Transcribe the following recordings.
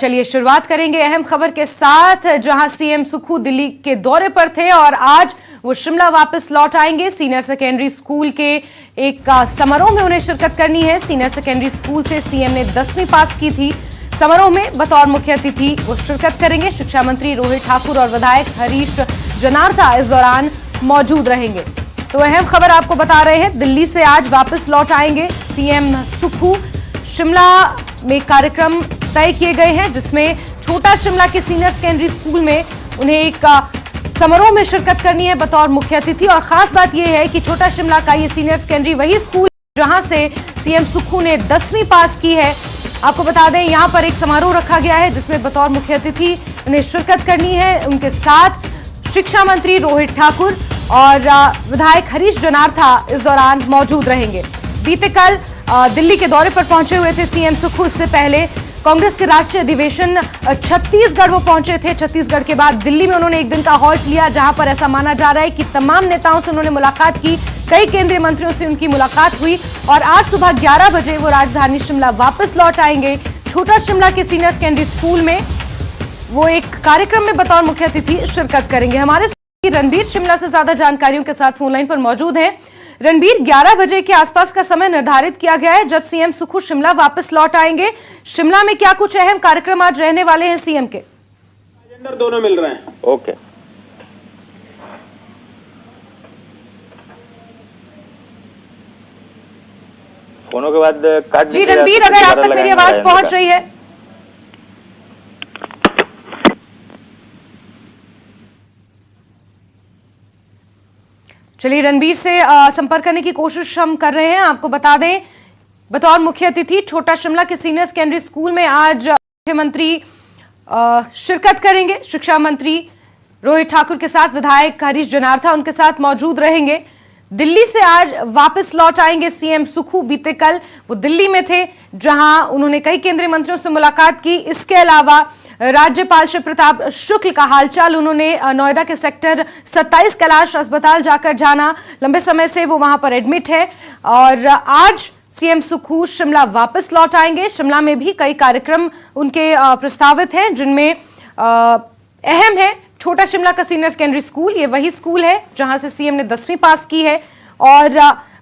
चलिए शुरुआत करेंगे अहम खबर के साथ, जहां सीएम सुखू दिल्ली के दौरे पर थे और आज वो शिमला वापस लौट आएंगे। सीनियर सेकेंडरी स्कूल के एक समारोह में उन्हें शिरकत करनी है। सीनियर सेकेंडरी स्कूल से सीएम ने 10वीं पास की थी। समारोह में बतौर मुख्य अतिथि वो शिरकत करेंगे। शिक्षा मंत्री रोहित ठाकुर और विधायक हरीश जनार्था इस दौरान मौजूद रहेंगे। तो अहम खबर आपको बता रहे हैं, दिल्ली से आज वापस लौट आएंगे सीएम सुखू। शिमला में कार्यक्रम तय किए गए हैं, जिसमें छोटा शिमला के सीनियर सेकेंडरी स्कूल में उन्हें एक समारोह में शिरकत करनी है बतौर मुख्य अतिथि। और खास बात यह है कि छोटा शिमला का ये सीनियर सेकेंडरी वही स्कूल जहां से सीएम सुखू ने 10वीं पास की है। आपको बता दें, यहां पर एक समारोह रखा गया है जिसमें बतौर मुख्य अतिथि उन्हें शिरकत करनी है। उनके साथ शिक्षा मंत्री रोहित ठाकुर और विधायक हरीश जनार्था इस दौरान मौजूद रहेंगे। बीते कल दिल्ली के दौरे पर पहुंचे हुए थे सीएम सुखू। इससे पहले कांग्रेस के राष्ट्रीय अधिवेशन छत्तीसगढ़ वो पहुंचे थे। छत्तीसगढ़ के बाद दिल्ली में उन्होंने एक दिन का हॉल्ट लिया, जहां पर ऐसा माना जा रहा है कि तमाम नेताओं से उन्होंने मुलाकात की। कई केंद्रीय मंत्रियों से उनकी मुलाकात हुई और आज सुबह 11 बजे वो राजधानी शिमला वापस लौट आएंगे। छोटा शिमला के सीनियर सेकेंडरी स्कूल में वो एक कार्यक्रम में बतौर मुख्य अतिथि शिरकत करेंगे। हमारे रणबीर शिमला से ज्यादा जानकारियों के साथ फोन लाइन पर मौजूद हैं। रणबीर, 11 बजे के आसपास का समय निर्धारित किया गया है जब सीएम सुखू शिमला वापस लौट आएंगे। शिमला में क्या कुछ अहम कार्यक्रम आज रहने वाले हैं सीएम के? एजेंडा दोनों मिल रहे हैं। ओके, फोनों के बाद काट जी रणबीर, अगर आप तक मेरी आवाज पहुंच रही है। चलिए रणबीर से संपर्क करने की कोशिश हम कर रहे हैं। आपको बता दें, बतौर मुख्य अतिथि छोटा शिमला के सीनियर सेकेंडरी स्कूल में आज मुख्यमंत्री शिरकत करेंगे। शिक्षा मंत्री रोहित ठाकुर के साथ विधायक हरीश जनार्था उनके साथ मौजूद रहेंगे। दिल्ली से आज वापस लौट आएंगे सीएम सुखू। बीते कल वो दिल्ली में थे, जहां उन्होंने कई केंद्रीय मंत्रियों से मुलाकात की। इसके अलावा राज्यपाल शिव प्रताप शुक्ल का हालचाल उन्होंने नोएडा के सेक्टर 27 कैलाश अस्पताल जाकर जाना। लंबे समय से वो वहां पर एडमिट है और आज सीएम सुखू शिमला वापस लौट आएंगे। शिमला में भी कई कार्यक्रम उनके प्रस्तावित हैं, जिनमें अहम है छोटा शिमला का सीनियर सेकेंडरी स्कूल। ये वही स्कूल है जहां से सीएम ने 10वीं पास की है और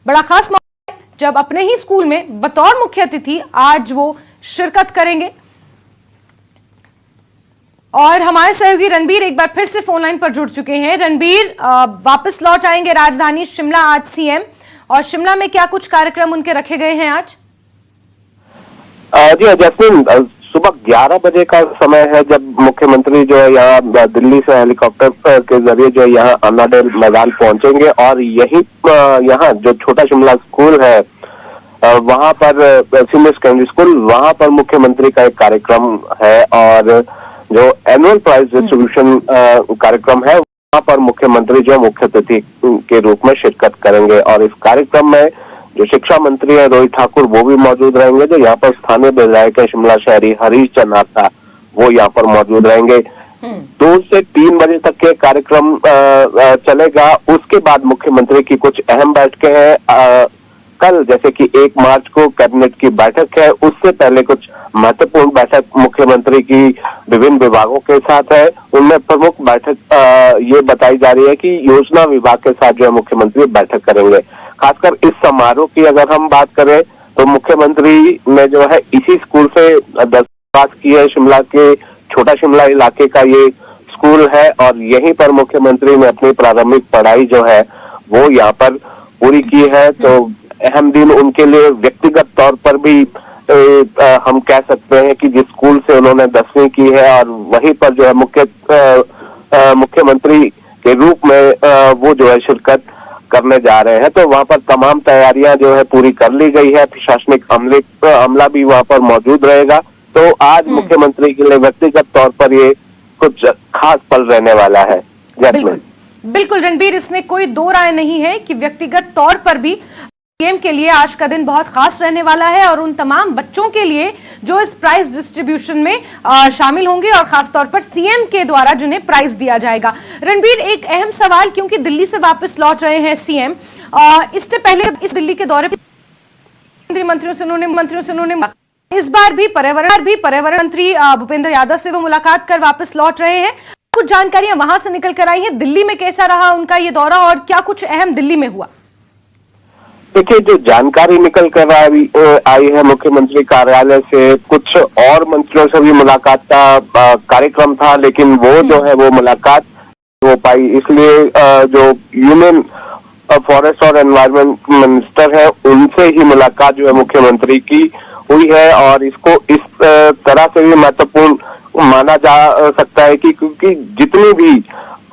बड़ा खास मौका है जब अपने ही स्कूल में बतौर मुख्य अतिथि आज वो शिरकत करेंगे। और हमारे सहयोगी रणबीर एक बार फिर से फोन लाइन पर जुड़ चुके हैं। रणबीर, वापस लौट आएंगे राजधानी शिमला आज सीएम, और शिमला में क्या कुछ कार्यक्रम उनके रखे गए हैं आज? जी जैस्मिन, सुबह 11 बजे का समय है जब मुख्यमंत्री जो है यहाँ दिल्ली से हेलीकॉप्टर के जरिए जो है यहाँ अन्नाडेल मैदान पहुंचेंगे और यही यहाँ जो छोटा शिमला स्कूल है वहां पर सीनियर सेकेंडरी स्कूल, वहां पर मुख्यमंत्री का एक कार्यक्रम है और जो एनुअल प्राइज डिस्ट्रीब्यूशन कार्यक्रम है वहां पर मुख्यमंत्री जो मुख्य अतिथि के रूप में शिरकत करेंगे। और इस कार्यक्रम में जो शिक्षा मंत्री है रोहित ठाकुर वो भी मौजूद रहेंगे। जो यहाँ पर स्थानीय विधायक है शिमला शहरी हरीश जनार्था वो यहाँ पर मौजूद रहेंगे। 2 से 3 बजे तक के कार्यक्रम चलेगा। उसके बाद मुख्यमंत्री की कुछ अहम बैठकें हैं। कल जैसे कि 1 मार्च को कैबिनेट की बैठक है, उससे पहले कुछ महत्वपूर्ण बैठक मुख्यमंत्री की विभिन्न विभागों के साथ है। उनमें प्रमुख बैठक ये बताई जा रही है कि योजना विभाग के साथ जो है मुख्यमंत्री बैठक करेंगे। खासकर इस समारोह की अगर हम बात करें तो मुख्यमंत्री ने जो है इसी स्कूल से 10 पास की है। शिमला के छोटा शिमला इलाके का ये स्कूल है और यहीं पर मुख्यमंत्री ने अपनी प्रारंभिक पढ़ाई जो है वो यहाँ पर पूरी की है। तो अहम दिन उनके लिए व्यक्तिगत तौर पर भी हम कह सकते हैं कि जिस स्कूल से उन्होंने 10वीं की है और वहीं पर जो है मुख्यमंत्री के रूप में वो जो है शिरकत करने जा रहे हैं। तो वहां पर तमाम तैयारियां जो है पूरी कर ली गई है। प्रशासनिक अमला भी वहां पर मौजूद रहेगा। तो आज मुख्यमंत्री के लिए व्यक्तिगत तौर पर ये कुछ खास पल रहने वाला है। बिल्कुल रणबीर, इसमें कोई दो राय नहीं है कि व्यक्तिगत तौर पर भी सीएम के लिए आज का दिन बहुत खास रहने वाला है और उन तमाम बच्चों के लिए जो इस प्राइज डिस्ट्रीब्यूशन में शामिल होंगे और खासतौर पर सीएम के द्वारा जिन्हें प्राइज दिया जाएगा। रणबीर, एक अहम सवाल, क्योंकि दिल्ली से वापस लौट रहे हैं सीएम, इससे पहले इस दिल्ली के दौरे केंद्रीय मंत्रियों से उन्होंने इस बार भी पर्यावरण मंत्री भूपेंद्र यादव से वो मुलाकात कर वापस लौट रहे हैं। कुछ जानकारियां वहां से निकल कर आई हैं। दिल्ली में कैसा रहा उनका ये दौरा और क्या कुछ अहम दिल्ली में हुआ? देखिए, जो जानकारी निकल कर आई है मुख्यमंत्री कार्यालय से, कुछ और मंत्रियों से भी मुलाकात का कार्यक्रम था, लेकिन वो जो है वो मुलाकात हो पाई। इसलिए जो यूनियन फॉरेस्ट और एनवायरमेंट मिनिस्टर है उनसे ही मुलाकात जो है मुख्यमंत्री की हुई है। और इसको इस तरह से भी महत्वपूर्ण माना जा सकता है कि क्योंकि जितनी भी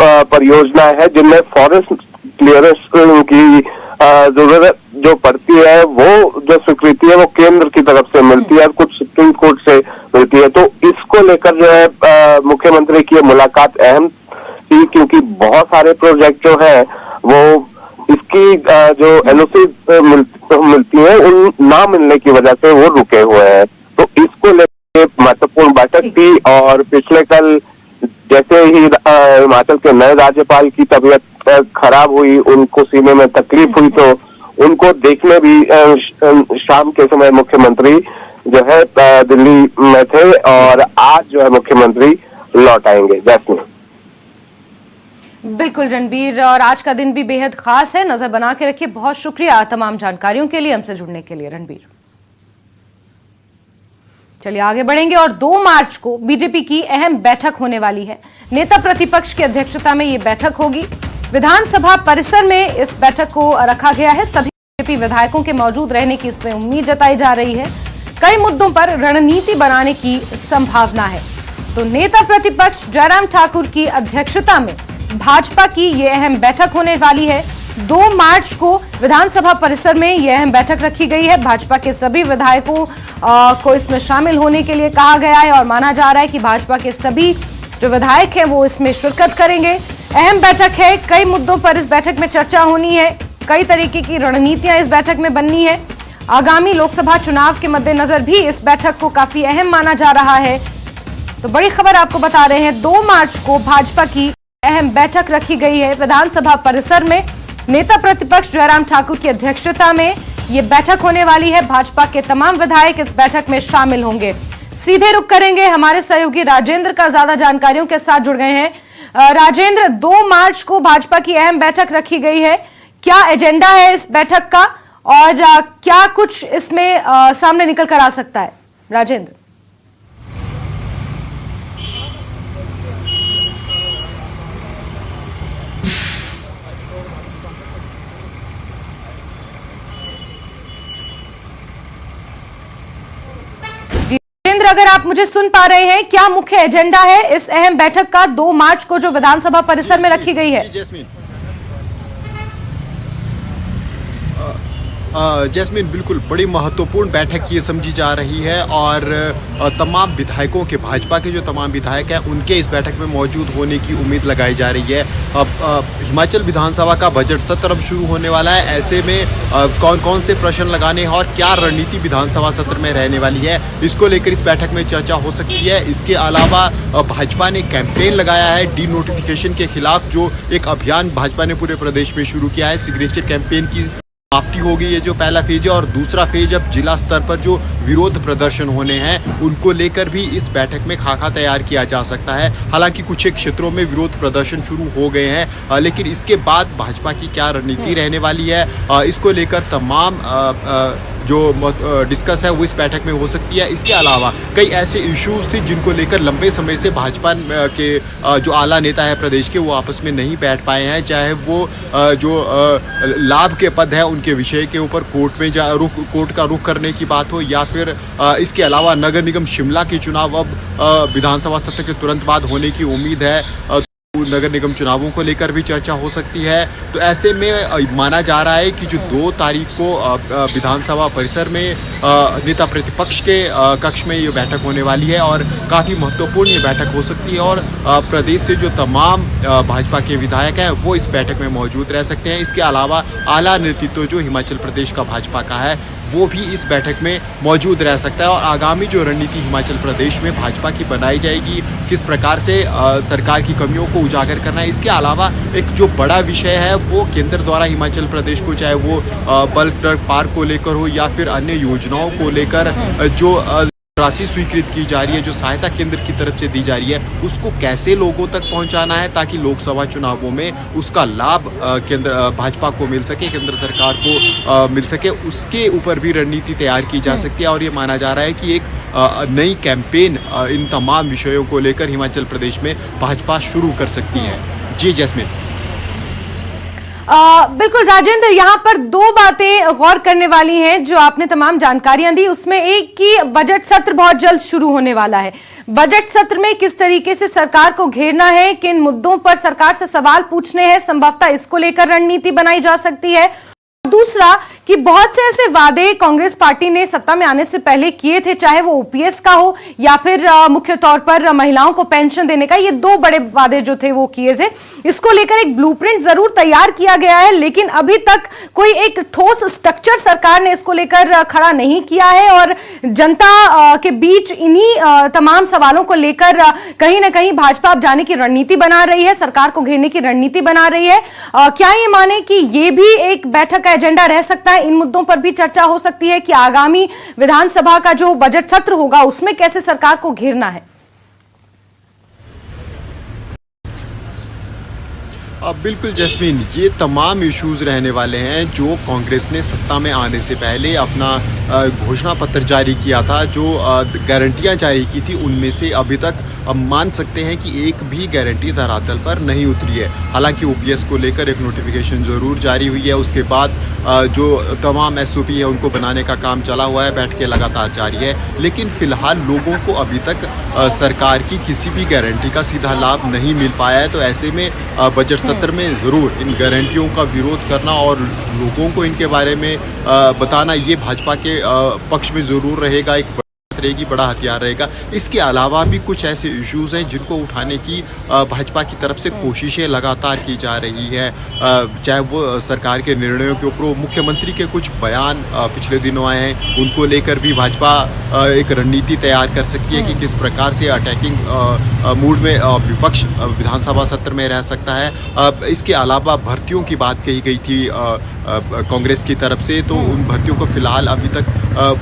परियोजना है जिनमें फॉरेस्ट क्लियरेंस की जरूरत जो पड़ती है, वो जो स्वीकृति है वो केंद्र की तरफ से मिलती है, कुछ सुप्रीम कोर्ट से मिलती है। तो इसको लेकर जो है मुख्यमंत्री की मुलाकात अहम थी, क्योंकि बहुत सारे प्रोजेक्ट जो है वो इसकी जो एनओसी मिलती है उन ना मिलने की वजह से वो रुके हुए हैं। तो इसको लेकर महत्वपूर्ण बैठक थी। और पिछले कल जैसे ही हिमाचल के नए राज्यपाल की तबीयत खराब हुई, उनको सीने में तकलीफ हुई, तो उनको देखने भी शाम के समय मुख्यमंत्री जो है दिल्ली में थे। और आज जो है मुख्यमंत्री लौट आएंगे। जैस्मिन। बिल्कुल रणबीर, और आज का दिन भी बेहद खास है, नजर बना के रखिए। बहुत शुक्रिया तमाम जानकारियों के लिए, हमसे जुड़ने के लिए रणबीर। चलिए आगे बढ़ेंगे और 2 मार्च को बीजेपी की अहम बैठक होने वाली है। नेता प्रतिपक्ष की अध्यक्षता में ये बैठक होगी। विधानसभा परिसर में इस बैठक को रखा गया है। सभी बीजेपी विधायकों के मौजूद रहने की इसमें उम्मीद जताई जा रही है। कई मुद्दों पर रणनीति बनाने की संभावना है। तो नेता प्रतिपक्ष जयराम ठाकुर की अध्यक्षता में भाजपा की यह अहम बैठक होने वाली है। 2 मार्च को विधानसभा परिसर में यह अहम बैठक रखी गई है। भाजपा के सभी विधायकों को इसमें शामिल होने के लिए कहा गया है और माना जा रहा है कि भाजपा के सभी जो विधायक हैं वो इसमें शिरकत करेंगे। अहम बैठक है, कई मुद्दों पर इस बैठक में चर्चा होनी है, कई तरीके की रणनीतियां इस बैठक में बननी है। आगामी लोकसभा चुनाव के मद्देनजर भी इस बैठक को काफी अहम माना जा रहा है। तो बड़ी खबर आपको बता रहे हैं, 2 मार्च को भाजपा की अहम बैठक रखी गई है विधानसभा परिसर में। नेता प्रतिपक्ष जयराम ठाकुर की अध्यक्षता में यह बैठक होने वाली है। भाजपा के तमाम विधायक इस बैठक में शामिल होंगे। सीधे रुख करेंगे, हमारे सहयोगी राजेंद्र का ज्यादा जानकारियों के साथ जुड़ गए हैं। राजेंद्र, 2 मार्च को भाजपा की अहम बैठक रखी गई है, क्या एजेंडा है इस बैठक का और क्या कुछ इसमें सामने निकल कर आ सकता है? राजेंद्र। अगर आप मुझे सुन पा रहे हैं, क्या मुख्य एजेंडा है इस अहम बैठक का 2 मार्च को जो विधानसभा परिसर में रखी गई है? जैस्मिन, बिल्कुल बड़ी महत्वपूर्ण बैठक ये समझी जा रही है और तमाम विधायकों के, भाजपा के जो तमाम विधायक हैं उनके इस बैठक में मौजूद होने की उम्मीद लगाई जा रही है। अब हिमाचल विधानसभा का बजट सत्र अब शुरू होने वाला है। ऐसे में कौन कौन से प्रश्न लगाने हैं और क्या रणनीति विधानसभा सत्र में रहने वाली है, इसको लेकर इस बैठक में चर्चा हो सकती है। इसके अलावा भाजपा ने कैंपेन लगाया है डी नोटिफिकेशन के खिलाफ, जो एक अभियान भाजपा ने पूरे प्रदेश में शुरू किया है। सिग्नेचर कैंपेन की समाप्ति हो गई है, जो पहला फेज है, और दूसरा फेज अब जिला स्तर पर जो विरोध प्रदर्शन होने हैं उनको लेकर भी इस बैठक में खाका तैयार किया जा सकता है। हालांकि कुछ एक क्षेत्रों में विरोध प्रदर्शन शुरू हो गए हैं, लेकिन इसके बाद भाजपा की क्या रणनीति रहने वाली है, इसको लेकर तमाम जो डिस्कस है वो इस बैठक में हो सकती है। इसके अलावा कई ऐसे इश्यूज थे जिनको लेकर लंबे समय से भाजपा के जो आला नेता है प्रदेश के, वो आपस में नहीं बैठ पाए हैं। चाहे वो जो लाभ के पद है उनके विषय के ऊपर कोर्ट का रुख करने की बात हो, या फिर इसके अलावा नगर निगम शिमला के चुनाव अब विधानसभा सत्र के तुरंत बाद होने की उम्मीद है। नगर निगम चुनावों को लेकर भी चर्चा हो सकती है। तो ऐसे में माना जा रहा है कि जो 2 तारीख को विधानसभा परिसर में नेता प्रतिपक्ष के कक्ष में ये बैठक होने वाली है और काफ़ी महत्वपूर्ण ये बैठक हो सकती है। और प्रदेश से जो तमाम भाजपा के विधायक हैं वो इस बैठक में मौजूद रह सकते हैं। इसके अलावा आला नेतृत्व जो हिमाचल प्रदेश का भाजपा का है वो भी इस बैठक में मौजूद रह सकता है। और आगामी जो रणनीति हिमाचल प्रदेश में भाजपा की बनाई जाएगी, किस प्रकार से सरकार की कमियों को उजागर करना है, इसके अलावा एक जो बड़ा विषय है वो केंद्र द्वारा हिमाचल प्रदेश को, चाहे वो बल्क ड्रग पार्क को लेकर हो या फिर अन्य योजनाओं को लेकर जो राशि स्वीकृत की जा रही है, जो सहायता केंद्र की तरफ से दी जा रही है, उसको कैसे लोगों तक पहुंचाना है ताकि लोकसभा चुनावों में उसका लाभ केंद्र भाजपा को मिल सके, केंद्र सरकार को मिल सके, उसके ऊपर भी रणनीति तैयार की जा सकती है। और ये माना जा रहा है कि एक नई कैंपेन इन तमाम विषयों को लेकर हिमाचल प्रदेश में भाजपा शुरू कर सकती है। जी जैस्मिन। बिल्कुल राजेंद्र, यहाँ पर दो बातें गौर करने वाली हैं जो आपने तमाम जानकारियां दी। उसमें एक कि बजट सत्र बहुत जल्द शुरू होने वाला है। बजट सत्र में किस तरीके से सरकार को घेरना है, किन मुद्दों पर सरकार से सवाल पूछने हैं, संभवतः इसको लेकर रणनीति बनाई जा सकती है। दूसरा कि बहुत से ऐसे वादे कांग्रेस पार्टी ने सत्ता में आने से पहले किए थे, चाहे वो ओपीएस का हो या फिर मुख्य तौर पर महिलाओं को पेंशन देने का, ये दो बड़े वादे जो थे वो किए थे। इसको लेकर एक ब्लूप्रिंट जरूर तैयार किया गया है, लेकिन अभी तक कोई एक ठोस स्ट्रक्चर सरकार ने इसको लेकर खड़ा नहीं किया है और जनता के बीच इन्हीं तमाम सवालों को लेकर कहीं ना कहीं भाजपा अब जाने की रणनीति बना रही है, सरकार को घेरने की रणनीति बना रही है। क्या ये माने कि ये भी एक बैठक का एजेंडा रह सकता है? इन मुद्दों पर भी चर्चा हो सकती है कि आगामी विधानसभा का जो बजट सत्र होगा उसमें कैसे सरकार को घेरना है। बिल्कुल जैस्मिन, ये तमाम इश्यूज रहने वाले हैं जो कांग्रेस ने सत्ता में आने से पहले अपना घोषणा पत्र जारी किया था, जो गारंटियां जारी की थी, उनमें से अभी तक मान सकते हैं कि एक भी गारंटी धरातल पर नहीं उतरी है। हालांकि ओपीएस को लेकर एक नोटिफिकेशन ज़रूर जारी हुई है, उसके बाद जो तमाम एसओपी है उनको बनाने का काम चला हुआ है, बैठकें लगातार जारी है, लेकिन फिलहाल लोगों को अभी तक सरकार की किसी भी गारंटी का सीधा लाभ नहीं मिल पाया है। तो ऐसे में बजट सत्र में ज़रूर इन गारंटियों का विरोध करना और लोगों को इनके बारे में बताना, ये भाजपा के पक्ष में ज़रूर रहेगा, एक रहेगी, बड़ा हथियार रहेगा। इसके अलावा भी कुछ ऐसे इश्यूज हैं जिनको उठाने की भाजपा की तरफ से कोशिशें लगातार की जा रही है, चाहे वो सरकार के निर्णयों के ऊपर, मुख्यमंत्री के कुछ बयान पिछले दिनों आए हैं, उनको लेकर भी भाजपा एक रणनीति तैयार कर सकती है कि किस प्रकार से अटैकिंग मूड में विपक्ष विधानसभा सत्र में रह सकता है। इसके अलावा भर्तियों की बात कही गई थी कांग्रेस की तरफ से, तो उन भर्तियों को फिलहाल अभी तक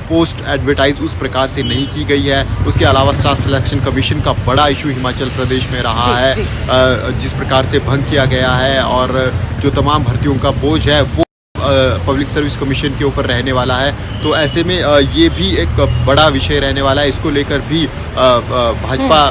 पोस्ट एडवर्टाइज उस प्रकार से नहीं की गई है। उसके अलावा स्टाफ सिलेक्शन कमीशन का बड़ा इशू हिमाचल प्रदेश में रहा है, जिस प्रकार से भंग किया गया है और जो तमाम भर्तियों का बोझ है वो पब्लिक सर्विस कमीशन के ऊपर रहने वाला है। तो ऐसे में ये भी एक बड़ा विषय रहने वाला है। इसको लेकर भी भाजपा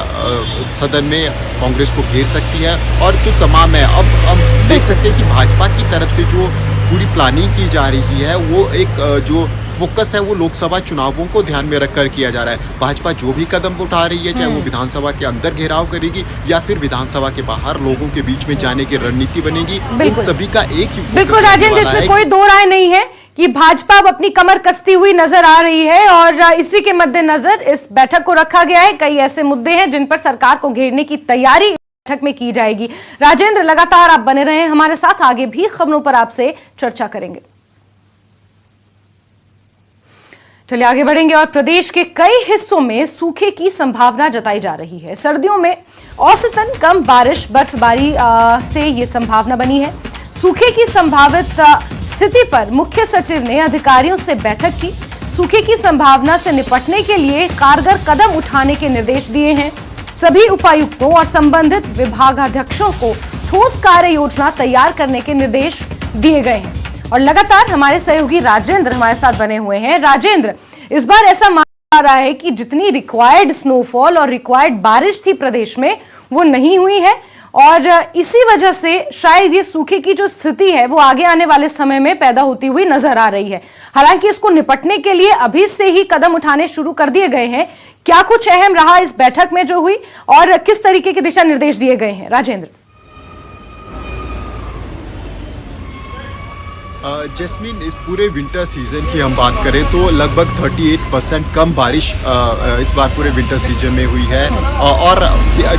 सदन में कांग्रेस को घेर सकती है और जो तमाम है, अब हम देख सकते हैं कि भाजपा की तरफ से जो पूरी प्लानिंग की जा रही है वो एक जो फोकस है वो लोकसभा चुनावों को ध्यान में रखकर किया जा रहा है। भाजपा जो भी कदम उठा रही है, चाहे वो विधानसभा के अंदर घेराव करेगी या फिर विधानसभा के बाहर लोगों के बीच में जाने की रणनीति बनेगी, उन सभी का एक ही बिल्कुल राजेंद्र, इसमें कोई दो राय नहीं है कि भाजपा अब अपनी कमर कसती हुई नजर आ रही है और इसी के मद्देनजर इस बैठक को रखा गया है। कई ऐसे मुद्दे हैं जिन पर सरकार को घेरने की तैयारी बैठक में की जाएगी। राजेंद्र, लगातार आप बने रहे हमारे साथ, आगे भी खबरों पर आपसे चर्चा करेंगे। चलिए आगे बढ़ेंगे और प्रदेश के कई हिस्सों में सूखे की संभावना जताई जा रही है। सर्दियों में औसतन कम बारिश बर्फबारी से ये संभावना बनी है। सूखे की संभावित स्थिति पर मुख्य सचिव ने अधिकारियों से बैठक की। सूखे की संभावना से निपटने के लिए कारगर कदम उठाने के निर्देश दिए हैं। सभी उपायुक्तों और संबंधित विभागाध्यक्षों को ठोस कार्य योजना तैयार करने के निर्देश दिए गए हैं। और लगातार हमारे सहयोगी राजेंद्र हमारे साथ बने हुए हैं। राजेंद्र, इस बार ऐसा माना जा रहा है कि जितनी रिक्वायर्ड स्नोफॉल और रिक्वायर्ड बारिश थी प्रदेश में वो नहीं हुई है और इसी वजह से शायद ये सूखे की जो स्थिति है वो आगे आने वाले समय में पैदा होती हुई नजर आ रही है। हालांकि इसको निपटने के लिए अभी से ही कदम उठाने शुरू कर दिए गए हैं। क्या कुछ अहम रहा इस बैठक में जो हुई और किस तरीके के दिशा निर्देश दिए गए हैं? राजेंद्र। जैस्मिन, इस पूरे विंटर सीजन की हम बात करें तो लगभग 38% कम बारिश इस बार पूरे विंटर सीजन में हुई है और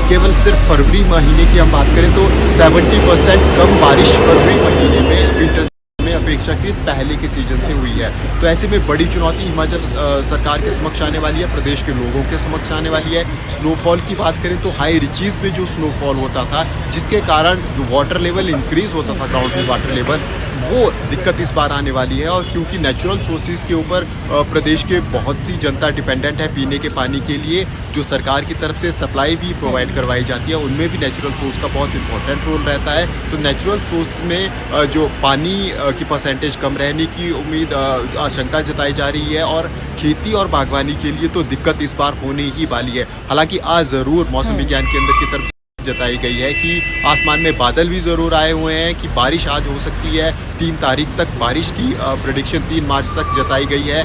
केवल सिर्फ फरवरी महीने की हम बात करें तो 70% कम बारिश फरवरी महीने में विंटर में अपेक्षित अपेक्षाकृत पहले के सीजन से हुई है। तो ऐसे में बड़ी चुनौती हिमाचल सरकार के समक्ष आने वाली है, प्रदेश के लोगों के समक्ष आने वाली है। स्नोफॉल की बात करें तो हाई रिचीज में जो स्नोफॉल होता था, जिसके कारण जो वाटर लेवल इंक्रीज होता था, ग्राउंड में वाटर लेवल, वो दिक्कत इस बार आने वाली है। और क्योंकि नेचुरल सोर्सेज के ऊपर प्रदेश के बहुत सी जनता डिपेंडेंट है पीने के पानी के लिए, जो सरकार की तरफ से सप्लाई भी प्रोवाइड करवाई जाती है, उनमें भी नेचुरल सोर्स का बहुत इंपॉर्टेंट रोल रहता है। तो नेचुरल सोर्स में जो पानी की परसेंटेज कम रहने की उम्मीद, आशंका जताई जा रही है। और खेती और बागवानी के लिए तो दिक्कत इस बार होने ही वाली है। हालांकि आज ज़रूर मौसम विज्ञान केंद्र की तरफ जताई गई है कि आसमान में बादल भी ज़रूर आए हुए हैं, कि बारिश आज हो सकती है। 3 तारीख तक बारिश की प्रेडिक्शन 3 मार्च तक जताई गई है।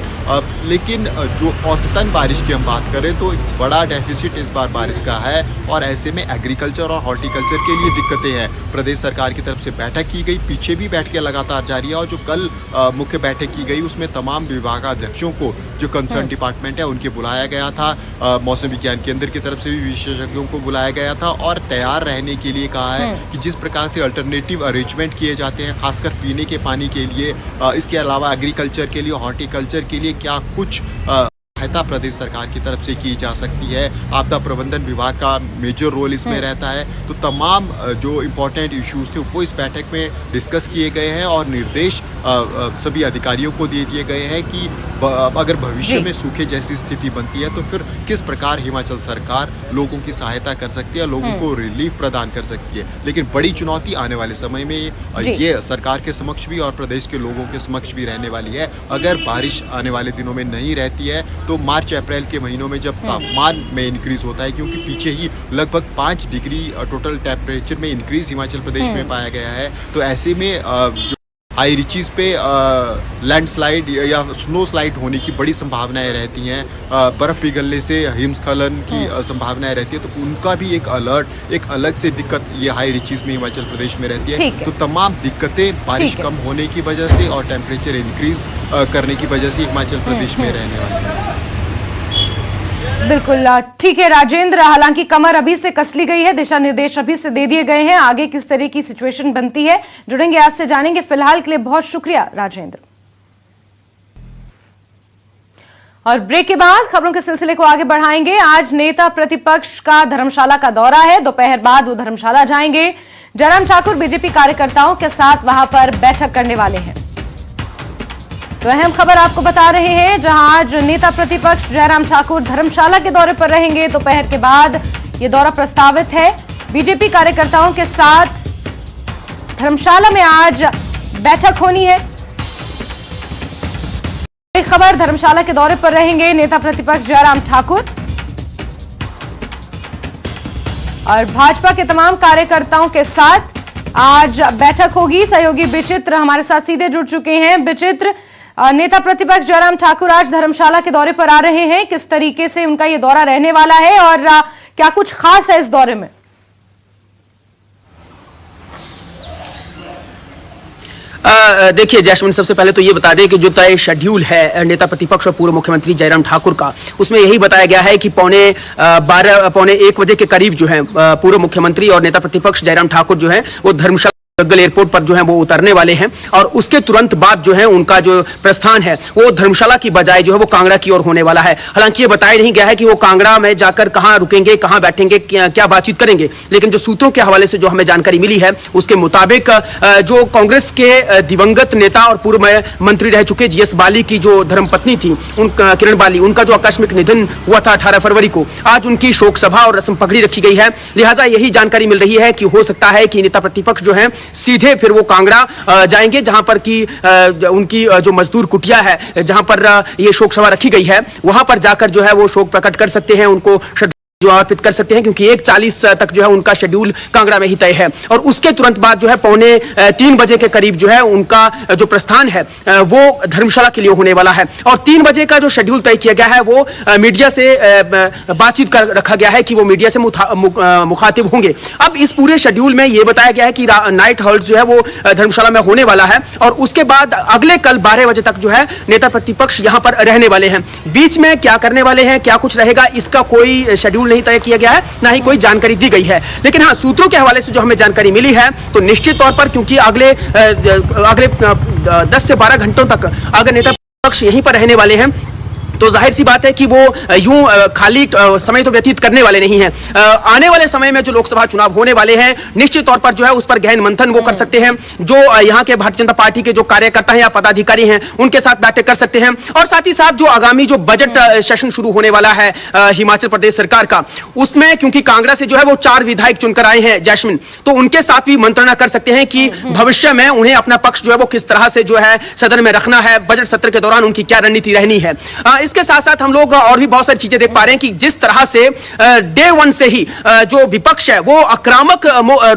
लेकिन जो औसतन बारिश की हम बात करें तो बड़ा डेफिसिट इस बार बारिश का है। और ऐसे में एग्रीकल्चर और हॉर्टिकल्चर के लिए दिक्कतें हैं। प्रदेश सरकार की तरफ से बैठक की गई, पीछे भी बैठकें लगातार जारी है। और जो कल मुख्य बैठक की गई उसमें तमाम विभागाध्यक्षों को, जो कंसर्न डिपार्टमेंट है, उनके बुलाया गया था। मौसम विज्ञान केंद्र की तरफ से भी विशेषज्ञों को बुलाया गया था और तैयार रहने के लिए कहा है कि जिस प्रकार से अल्टरनेटिव अरेंजमेंट किए जाते हैं, खासकर पीने के पानी के लिए, इसके अलावा एग्रीकल्चर के लिए, हॉर्टिकल्चर के लिए क्या कुछ सहायता प्रदेश सरकार की तरफ से की जा सकती है। आपदा प्रबंधन विभाग का मेजर रोल इसमें रहता है। तो तमाम जो इम्पोर्टेंट इश्यूज थे वो इस बैठक में डिस्कस किए गए हैं और निर्देश सभी अधिकारियों को दे दिए गए हैं कि अगर भविष्य में सूखे जैसी स्थिति बनती है तो फिर किस प्रकार हिमाचल सरकार लोगों की सहायता कर सकती है, लोगों को रिलीफ प्रदान कर सकती है। लेकिन बड़ी चुनौती आने वाले समय में ये सरकार के समक्ष भी और प्रदेश के लोगों के समक्ष भी रहने वाली है। अगर बारिश आने वाले दिनों में नहीं रहती है तो मार्च अप्रैल के महीनों में जब तापमान में इंक्रीज होता है, क्योंकि पीछे ही लगभग 5 डिग्री टोटल टेम्परेचर में इंक्रीज हिमाचल प्रदेश में पाया गया है। तो ऐसे में जो हाई रिचीज पे लैंडस्लाइड या स्नो स्लाइड होने की बड़ी संभावनाएं रहती हैं, बर्फ़ पिघलने से हिमस्खलन की संभावनाएं रहती है। तो उनका भी एक अलर्ट, एक अलग से दिक्कत ये हाई रिचीज में हिमाचल प्रदेश में रहती है। तो तमाम दिक्कतें बारिश कम होने की वजह से और टेम्परेचर इंक्रीज करने की वजह से हिमाचल प्रदेश में रहने वाली है। बिल्कुल ठीक है राजेंद्र, हालांकि कमर अभी से कस ली गई है, दिशा निर्देश अभी से दे दिए गए हैं। आगे किस तरह की सिचुएशन बनती है जुड़ेंगे आपसे, जानेंगे। फिलहाल के लिए बहुत शुक्रिया राजेंद्र। और ब्रेक के बाद खबरों के सिलसिले को आगे बढ़ाएंगे। आज नेता प्रतिपक्ष का धर्मशाला का दौरा है, दोपहर बाद वो धर्मशाला जाएंगे। जयराम ठाकुर बीजेपी कार्यकर्ताओं के साथ वहां पर बैठक करने वाले हैं। तो अहम खबर आपको बता रहे हैं, जहां आज नेता प्रतिपक्ष जयराम ठाकुर धर्मशाला के दौरे पर रहेंगे। दोपहर के बाद ये दौरा प्रस्तावित है। बीजेपी कार्यकर्ताओं के साथ धर्मशाला में आज बैठक होनी है। एक खबर, धर्मशाला के दौरे पर रहेंगे नेता प्रतिपक्ष जयराम ठाकुर और भाजपा के तमाम कार्यकर्ताओं के साथ आज बैठक होगी। सहयोगी विचित्र हमारे साथ सीधे जुड़ चुके हैं। विचित्र, नेता प्रतिपक्ष जयराम ठाकुर आज धर्मशाला के दौरे पर आ रहे हैं, किस तरीके से उनका ये दौरा रहने वाला है और क्या कुछ खास है इस दौरे में? देखिए जैस्मिन, सबसे पहले तो ये बता दें कि जो तय शेड्यूल है नेता प्रतिपक्ष और पूर्व मुख्यमंत्री जयराम ठाकुर का, उसमें यही बताया गया है कि पौने 1 बजे के करीब जो है पूर्व मुख्यमंत्री और नेता प्रतिपक्ष जयराम ठाकुर जो है वो धर्मशाला गग्गल एयरपोर्ट पर जो है वो उतरने वाले हैं। और उसके तुरंत बाद जो है उनका जो प्रस्थान है वो धर्मशाला की बजाय जो है वो कांगड़ा की ओर होने वाला है। हालांकि ये बताया नहीं गया है कि वो कांगड़ा में जाकर कहां रुकेंगे, कहां बैठेंगे, क्या बातचीत करेंगे। लेकिन जो सूत्रों के हवाले से जो हमें जानकारी मिली है उसके मुताबिक जो कांग्रेस के दिवंगत नेता और पूर्व मंत्री रह चुके जीएस बाली की जो धर्मपत्नी थी किरण बाली, उनका जो आकस्मिक निधन हुआ था 18 फरवरी को, आज उनकी शोक सभा और रस्म पगड़ी रखी गई है। लिहाजा यही जानकारी मिल रही है कि हो सकता है कि नेता प्रतिपक्ष जो है सीधे फिर वो कांगड़ा जाएंगे, जहां पर की उनकी जो मजदूर कुटिया है, जहां पर ये शोक सभा रखी गई है, वहां पर जाकर जो है वो शोक प्रकट कर सकते हैं, उनको जो अर्पित कर सकते हैं, क्योंकि 1:40 तक जो है उनका शेड्यूल कांगड़ा में ही तय है। और उसके तुरंत बाद जो है 2:45 बजे के करीब जो है उनका जो प्रस्थान है वो धर्मशाला के लिए होने वाला है। और 3 बजे का जो शेड्यूल तय किया गया है वो मीडिया से बातचीत कर रखा गया है कि वो मीडिया से मुखातिब होंगे। अब इस पूरे शेड्यूल में ये बताया गया है कि नाइट हॉल्ट जो है वो धर्मशाला में होने वाला है और उसके बाद अगले कल 12 बजे तक जो है नेता प्रतिपक्ष यहां पर रहने वाले हैं। बीच में क्या करने वाले हैं, क्या कुछ रहेगा, इसका कोई शेड्यूल नहीं तय किया गया है, ना ही कोई जानकारी दी गई है। लेकिन हाँ, सूत्रों के हवाले से जो हमें जानकारी मिली है तो निश्चित तौर पर, क्योंकि अगले 10 से 12 घंटों तक अगर नेता पक्ष यहीं पर रहने वाले हैं तो जाहिर सी बात है कि वो यूं खाली समय तो व्यतीत करने वाले नहीं हैं। आने वाले समय में जो लोकसभा चुनाव होने वाले हैं, निश्चित तौर पर जो है उस पर गहन मंथन वो कर सकते हैं। जो यहाँ के भारतीय जनता पार्टी के जो कार्यकर्ता हैं या पदाधिकारी हैं, उनके साथ बैठक कर सकते हैं। और साथ ही साथ जो आगामी जो बजट सेशन शुरू होने वाला है हिमाचल प्रदेश सरकार का, उसमें क्योंकि कांगड़ा से जो है वो 4 विधायक चुनकर आए हैं जैस्मिन, तो उनके साथ भी मंत्रणा कर सकते हैं कि भविष्य में उन्हें अपना पक्ष जो है वो किस तरह से जो है सदन में रखना है, बजट सत्र के दौरान उनकी क्या रणनीति रहनी है। इसके साथ साथ हम लोग और भी बहुत सारी चीजें देख पा रहे हैं कि जिस तरह से डे 1 से ही जो विपक्ष है वो आक्रामक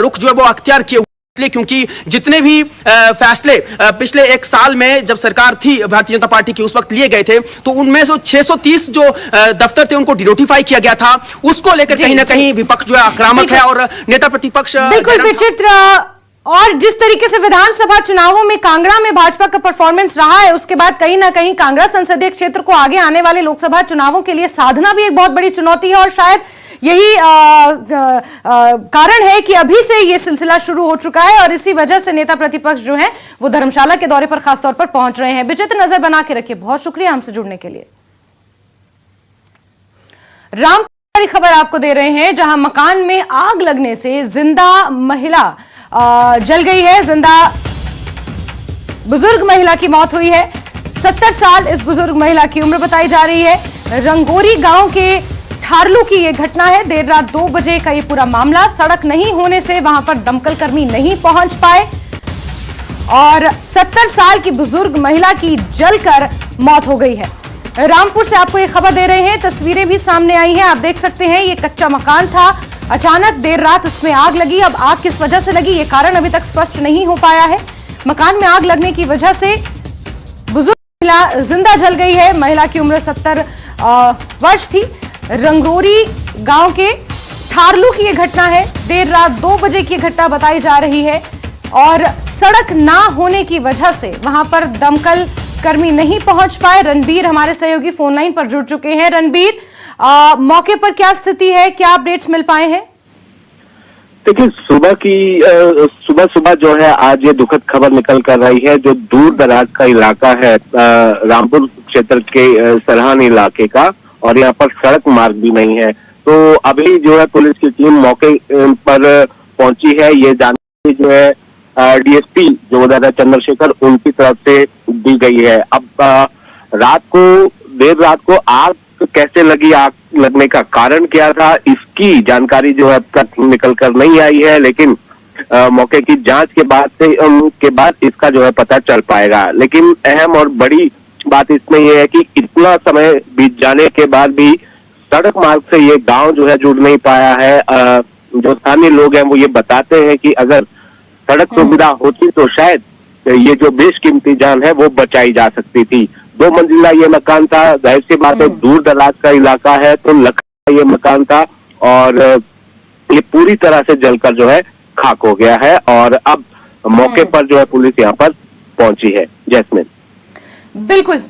रुख जो है वो अख्तियार किए हुए, क्योंकि जितने भी फैसले पिछले 1 साल में जब सरकार थी भारतीय जनता पार्टी की उस वक्त लिए गए थे, तो उनमें से 630 जो दफ्तर थे उनको डिनोटिफाई किया गया था। उसको लेकर कहीं ना कहीं विपक्ष जो है आक्रामक है और नेता प्रतिपक्ष बिल्कुल विचित्र। और जिस तरीके से विधानसभा चुनावों में कांगड़ा में भाजपा का परफॉर्मेंस रहा है, उसके बाद कहीं ना कहीं कांगड़ा संसदीय क्षेत्र को आगे आने वाले लोकसभा चुनावों के लिए साधना भी एक बहुत बड़ी चुनौती है। और शायद यही कारण है कि अभी से ये सिलसिला शुरू हो चुका है और इसी वजह से नेता प्रतिपक्ष जो हैं वो धर्मशाला के दौरे पर खासतौर पर पहुंच रहे हैं। विचित्र नजर बना के रखिए। बहुत शुक्रिया हमसे जुड़ने के लिए। रामपुर बड़ी खबर आपको दे रहे हैं, जहां मकान में आग लगने से जिंदा महिला जल गई है। जिंदा बुजुर्ग महिला की मौत हुई है। 70 साल इस बुजुर्ग महिला की उम्र बताई जा रही है। रंगोरी गांव के थारलू की यह घटना है। देर रात 2 बजे का ये पूरा मामला। सड़क नहीं होने से वहां पर दमकल कर्मी नहीं पहुंच पाए और 70 साल की बुजुर्ग महिला की जलकर मौत हो गई है। रामपुर से आपको ये खबर दे रहे हैं। तस्वीरें भी सामने आई हैं, आप देख सकते हैं। ये कच्चा मकान था, अचानक देर रात इसमें आग लगी। अब आग किस वजह से लगी ये कारण अभी तक स्पष्ट नहीं हो पाया है। मकान में आग लगने की वजह से बुजुर्ग महिला जिंदा जल गई है। महिला की उम्र 70 वर्ष थी। रंगोरी गांव के थारलू की यह घटना है। देर रात 2 बजे की घटना बताई जा रही है और सड़क ना होने की वजह से वहां पर दमकल कर्मी नहीं पहुंच पाए। रणबीर हमारे सहयोगी फोन लाइन पर जुड़ चुके हैं। रणबीर, मौके पर क्या स्थिति है, क्या अपडेट्स मिल पाए हैं? देखिए, सुबह जो है आज ये दुखद खबर निकल कर रही है। जो दूर दराज का इलाका है रामपुर क्षेत्र के सरहान इलाके का, और यहाँ पर सड़क मार्ग भी नहीं है। तो अभी जो है पुलिस की टीम मौके पर पहुंची है। ये जानकारी जो है डीएसपी जो उधर है चंद्रशेखर, उनकी तरफ से दी गई है। अब देर रात को आग कैसे लगी, आग लगने का कारण क्या था, इसकी जानकारी जो है अब तक निकल कर नहीं आई है। लेकिन मौके की जांच के बाद इसका जो है पता चल पाएगा। लेकिन अहम और बड़ी बात इसमें यह है कि इतना समय बीत जाने के बाद भी सड़क मार्ग से ये गांव जो है जुड़ नहीं पाया है। जो स्थानीय लोग हैं वो ये बताते हैं कि अगर सड़क सुविधा होती तो शायद ये जो बेशकीमती जान है वो बचाई जा सकती थी। 2 मंजिला ये मकान था। जाहिर सी बात है दूर दराज का इलाका है तो लकड़ी का ये मकान था और ये पूरी तरह से जलकर जो है खाक हो गया है। और अब मौके पर जो है पुलिस यहाँ पर पहुंची है। जैस्मिन, बिल्कुल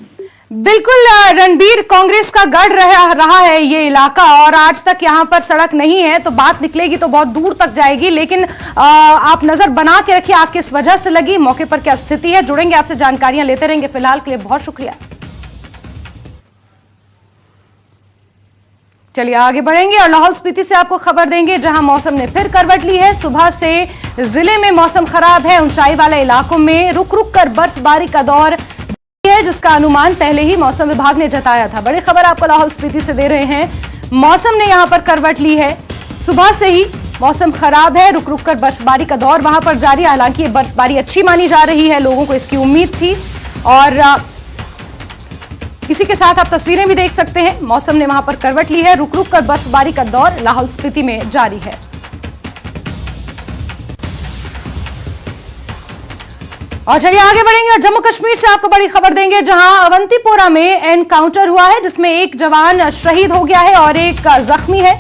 रणबीर, कांग्रेस का गढ़ रहा है ये इलाका और आज तक यहाँ पर सड़क नहीं है, तो बात निकलेगी तो बहुत दूर तक जाएगी। लेकिन आप नजर बना के रखिए आग किस वजह से लगी, मौके पर क्या स्थिति है। जुड़ेंगे आपसे, जानकारियां लेते रहेंगे। फिलहाल के लिए बहुत शुक्रिया। चलिए आगे बढ़ेंगे और लाहौल स्पीति से आपको खबर देंगे, जहां मौसम ने फिर करवट ली है। सुबह से जिले में मौसम खराब है। ऊंचाई वाले इलाकों में रुक रुक कर बर्फबारी का दौर है, जिसका अनुमान पहले ही मौसम विभाग ने जताया था। बड़ी खबर आपको लाहौल स्पीति से दे रहे हैं। मौसम ने यहां पर करवट ली है। सुबह से ही मौसम खराब है, रुक रुक कर बर्फबारी का दौर वहां पर जारी। हालांकि ये बर्फबारी अच्छी मानी जा रही है, लोगों को इसकी उम्मीद थी। और इसी के साथ आप तस्वीरें भी देख सकते हैं। मौसम ने वहां पर करवट ली है, रुक रुक कर बर्फबारी का दौर लाहौल स्पीति में जारी है। और चलिए आगे बढ़ेंगे और जम्मू कश्मीर से आपको बड़ी खबर देंगे, जहां अवंतीपोरा में एनकाउंटर हुआ है, जिसमें एक जवान शहीद हो गया है और एक जख्मी है।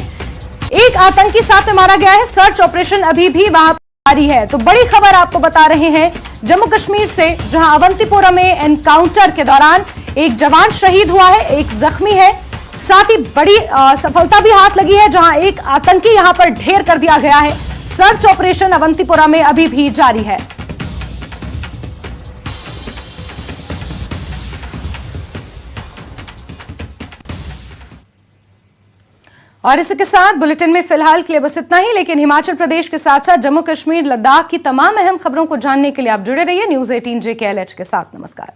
एक आतंकी साथ में मारा गया है। सर्च ऑपरेशन अभी भी वहां पर जारी है। तो बड़ी खबर आपको बता रहे हैं जम्मू कश्मीर से, जहां अवंतीपोरा में एनकाउंटर के दौरान एक जवान शहीद हुआ है, एक जख्मी है। साथ ही बड़ी सफलता भी हाथ लगी है, जहां एक आतंकी यहां पर ढेर कर दिया गया है। सर्च ऑपरेशन अवंतीपुरा में अभी भी जारी है। और इसी के साथ बुलेटिन में फिलहाल के लिए बस इतना ही, लेकिन हिमाचल प्रदेश के साथ साथ जम्मू कश्मीर, लद्दाख की तमाम अहम खबरों को जानने के लिए आप जुड़े रहिए न्यूज़ 18 JKLH के साथ। नमस्कार।